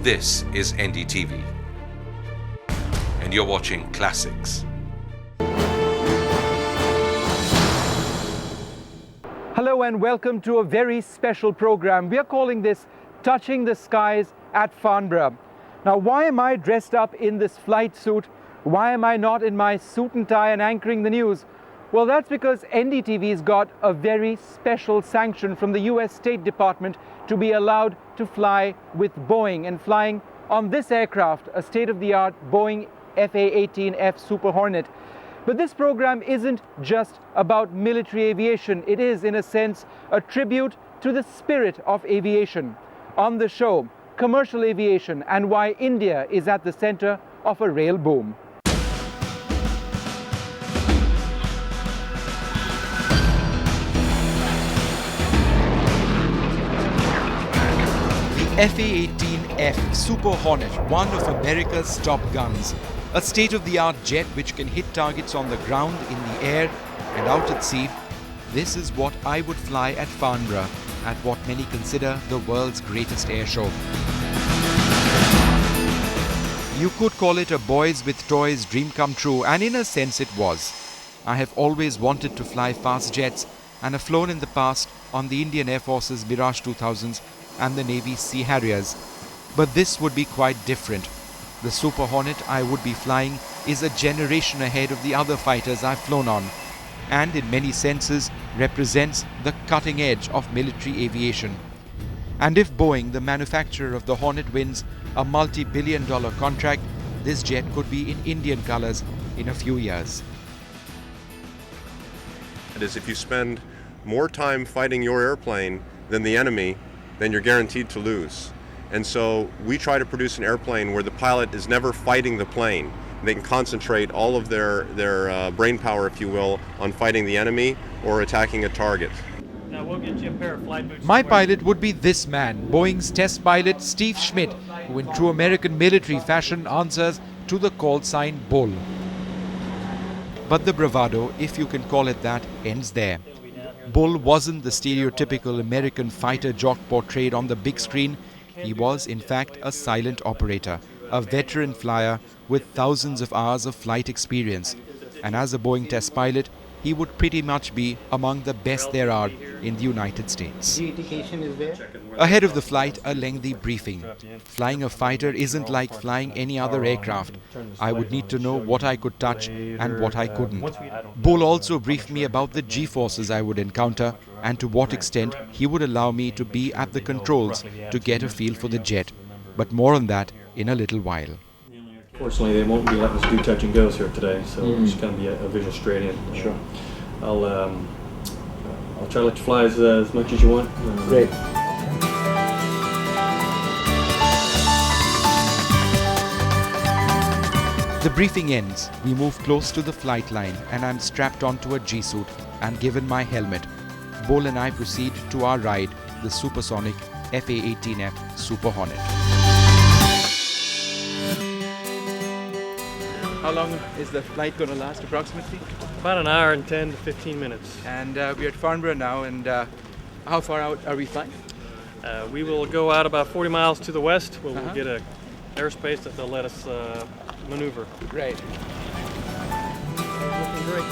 This is NDTV, and you're watching Classics. Hello and welcome to a very special program. We are calling this Touching the Skies at Farnborough. Now, why am I dressed up in this flight suit? Why am I not in my suit and tie and anchoring the news? Well, that's because NDTV's got a very special sanction from the US State Department to be allowed to fly with Boeing, and flying on this aircraft, a state-of-the-art Boeing FA-18F Super Hornet. But this program isn't just about military aviation. It is, in a sense, a tribute to the spirit of aviation. On the show, commercial aviation and why India is at the center of a rail boom. FA-18F Super Hornet, one of America's top guns. A state-of-the-art jet which can hit targets on the ground, in the air and out at sea. This is what I would fly at Farnborough, at what many consider the world's greatest air show. You could call it a boys with toys dream come true, and in a sense it was. I have always wanted to fly fast jets and have flown in the past on the Indian Air Force's Mirage 2000s and the Navy's Sea Harriers. But this would be quite different. The Super Hornet I would be flying is a generation ahead of the other fighters I've flown on, and in many senses represents the cutting edge of military aviation. And if Boeing, the manufacturer of the Hornet, wins a multi-billion-dollar contract, this jet could be in Indian colors in a few years. It is, if you spend more time fighting your airplane than the enemy, then you're guaranteed to lose. And so we try to produce an airplane where the pilot is never fighting the plane. They can concentrate all of their brain power, if you will, on fighting the enemy or attacking a target. Now we'll get you a pair of flight boots. My pilot would be this man, Boeing's test pilot Steve Schmidt, who in true American military fashion answers to the call sign Bull. But the bravado, if you can call it that, ends there. Bull wasn't the stereotypical American fighter jock portrayed on the big screen. He was, in fact, a silent operator, a veteran flyer with thousands of hours of flight experience. And as a Boeing test pilot, he would pretty much be among the best there are in the United States. Ahead of the flight, a lengthy briefing. Flying a fighter isn't like flying any other aircraft. I would need to know what I could touch and what I couldn't. Bull also briefed me about the G-forces I would encounter and to what extent he would allow me to be at the controls to get a feel for the jet. But more on that in a little while. Fortunately, they won't be letting us do touch and goes here today, so it's just going to be a visual straight in. Sure. I'll try to let you fly as much as you want. Great. The briefing ends. We move close to the flight line and I'm strapped onto a G-suit and given my helmet. Bull and I proceed to our ride, the supersonic FA-18F Super Hornet. How long is the flight going to last approximately? About an hour and 10 to 15 minutes. And we're at Farnborough now, and how far out are we flying? We will go out about 40 miles to the west where we'll get a airspace that they'll let us maneuver. Right. Looking great.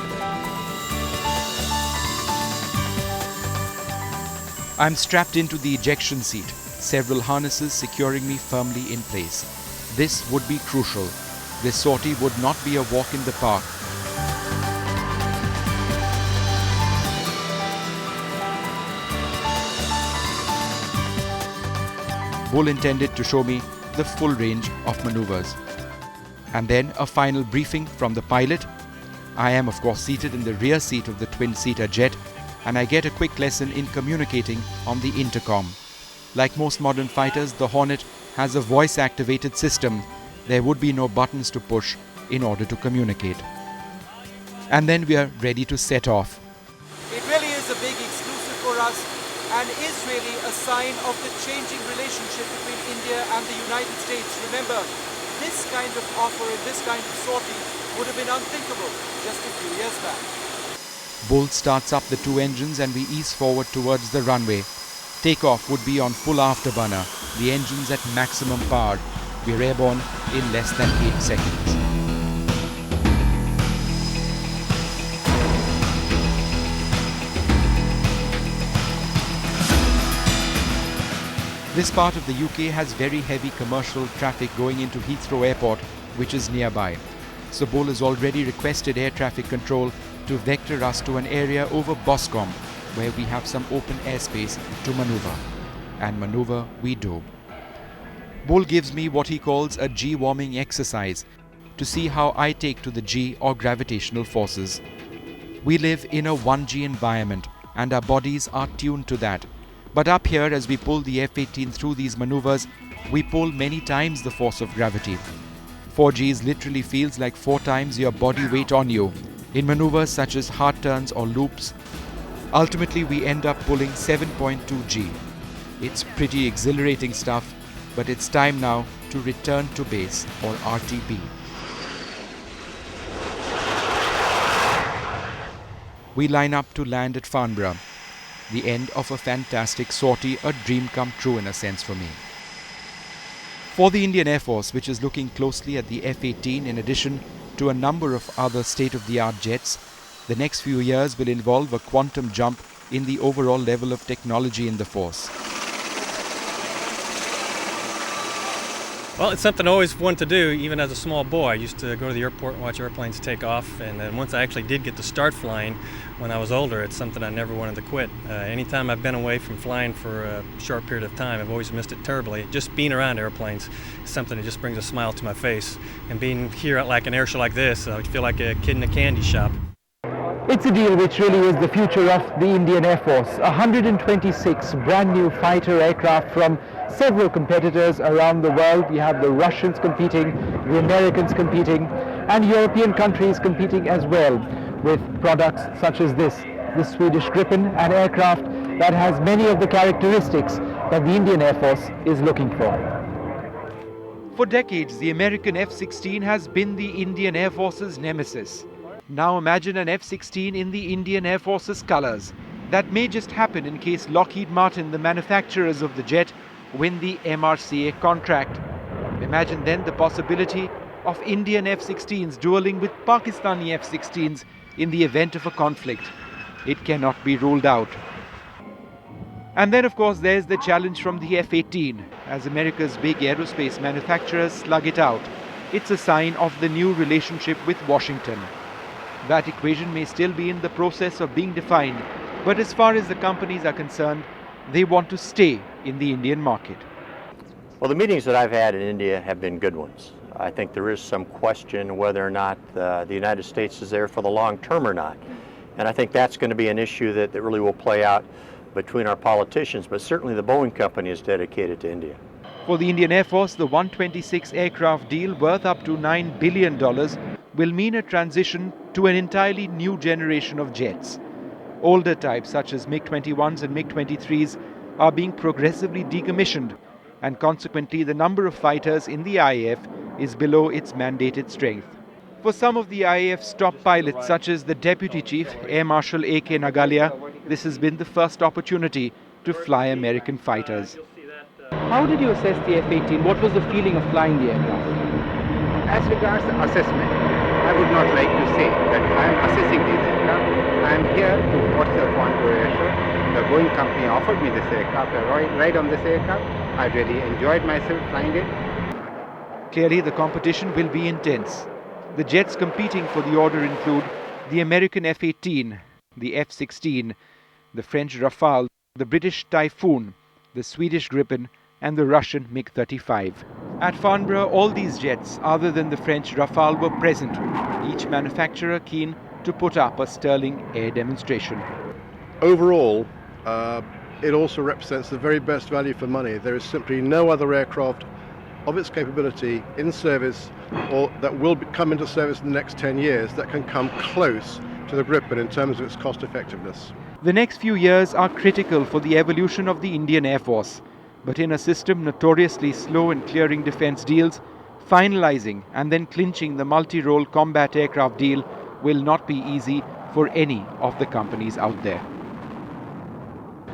I'm strapped into the ejection seat, several harnesses securing me firmly in place. This would be crucial. This sortie would not be a walk in the park. Bull intended to show me the full range of maneuvers. And then a final briefing from the pilot. I am, of course, seated in the rear seat of the twin-seater jet, and I get a quick lesson in communicating on the intercom. Like most modern fighters, the Hornet has a voice-activated system. There would be no buttons to push in order to communicate. And then we are ready to set off. It really is a big exclusive for us and is really a sign of the changing relationship between India and the United States. Remember, this kind of offer and this kind of sortie would have been unthinkable just a few years back. Bull starts up the two engines and we ease forward towards the runway. Takeoff would be on full afterburner, the engines at maximum power. We're airborne in less than 8 seconds. This part of the UK has very heavy commercial traffic going into Heathrow Airport, which is nearby. So BOL has already requested air traffic control to vector us to an area over Boscombe, where we have some open airspace to maneuver. And maneuver we do. BOL gives me what he calls a G-warming exercise to see how I take to the G or gravitational forces. We live in a 1G environment and our bodies are tuned to that. But up here, as we pull the F-18 through these maneuvers, we pull many times the force of gravity. 4Gs literally feels like 4 times your body weight on you in maneuvers such as hard turns or loops. Ultimately, we end up pulling 7.2 G. It's pretty exhilarating stuff, but it's time now to return to base, or RTB. We line up to land at Farnborough. The end of a fantastic sortie, a dream come true in a sense for me. For the Indian Air Force, which is looking closely at the F-18 in addition to a number of other state-of-the-art jets, the next few years will involve a quantum jump in the overall level of technology in the force. Well, it's something I always wanted to do, even as a small boy. I used to go to the airport and watch airplanes take off, and then once I actually did get to start flying when I was older, it's something I never wanted to quit. Anytime I've been away from flying for a short period of time, I've always missed it terribly. Just being around airplanes is something that just brings a smile to my face. And being here at like an air show like this, I feel like a kid in a candy shop. It's a deal which really is the future of the Indian Air Force. 126 brand new fighter aircraft from several competitors around the world. We have the Russians competing, the Americans competing, and European countries competing as well, with products such as this, the Swedish Gripen, an aircraft that has many of the characteristics that the Indian Air Force is looking for. For decades, the American F-16 has been the Indian Air Force's nemesis. Now imagine an F-16 in the Indian Air Force's colours. That may just happen in case Lockheed Martin, the manufacturers of the jet, win the MRCA contract. Imagine then the possibility of Indian F-16s duelling with Pakistani F-16s in the event of a conflict. It cannot be ruled out. And then of course there's the challenge from the F-18. As America's big aerospace manufacturers slug it out, it's a sign of the new relationship with Washington. That equation may still be in the process of being defined, but as far as the companies are concerned, they want to stay in the Indian market. Well, the meetings that I've had in India have been good ones. I think there is some question whether or not the United States is there for the long term or not. And I think that's going to be an issue that really will play out between our politicians, but certainly the Boeing company is dedicated to India. For the Indian Air Force, the 126 aircraft deal worth up to $9 billion will mean a transition to an entirely new generation of jets. Older types such as MiG-21s and MiG-23s are being progressively decommissioned, and consequently the number of fighters in the IAF is below its mandated strength. For some of the IAF's top pilots, such as the Deputy Chief, Air Marshal A.K. Nagalia, this has been the first opportunity to fly American fighters. How did you assess the F-18? What was the feeling of flying the aircraft? As regards the assessment, I would not like to say that I am assessing these aircraft. I am here to watch the Farnborough Air Show. The Boeing company offered me this aircraft, a ride on this aircraft. I really enjoyed myself flying it. Clearly, the competition will be intense. The jets competing for the order include the American F-18, the F-16, the French Rafale, the British Typhoon, the Swedish Gripen, and the Russian MiG-35. At Farnborough, all these jets, other than the French Rafale, were present, each manufacturer keen to put up a sterling air demonstration. Overall, it also represents the very best value for money. There is simply no other aircraft of its capability in service or that will come into service in the next 10 years that can come close to the Gripen in terms of its cost effectiveness. The next few years are critical for the evolution of the Indian Air Force. But in a system notoriously slow in clearing defense deals, finalizing and then clinching the multi-role combat aircraft deal will not be easy for any of the companies out there.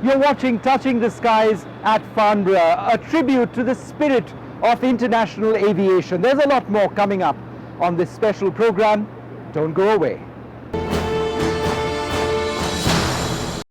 You're watching Touching the Skies at Farnborough, a tribute to the spirit of international aviation. There's a lot more coming up on this special program. Don't go away.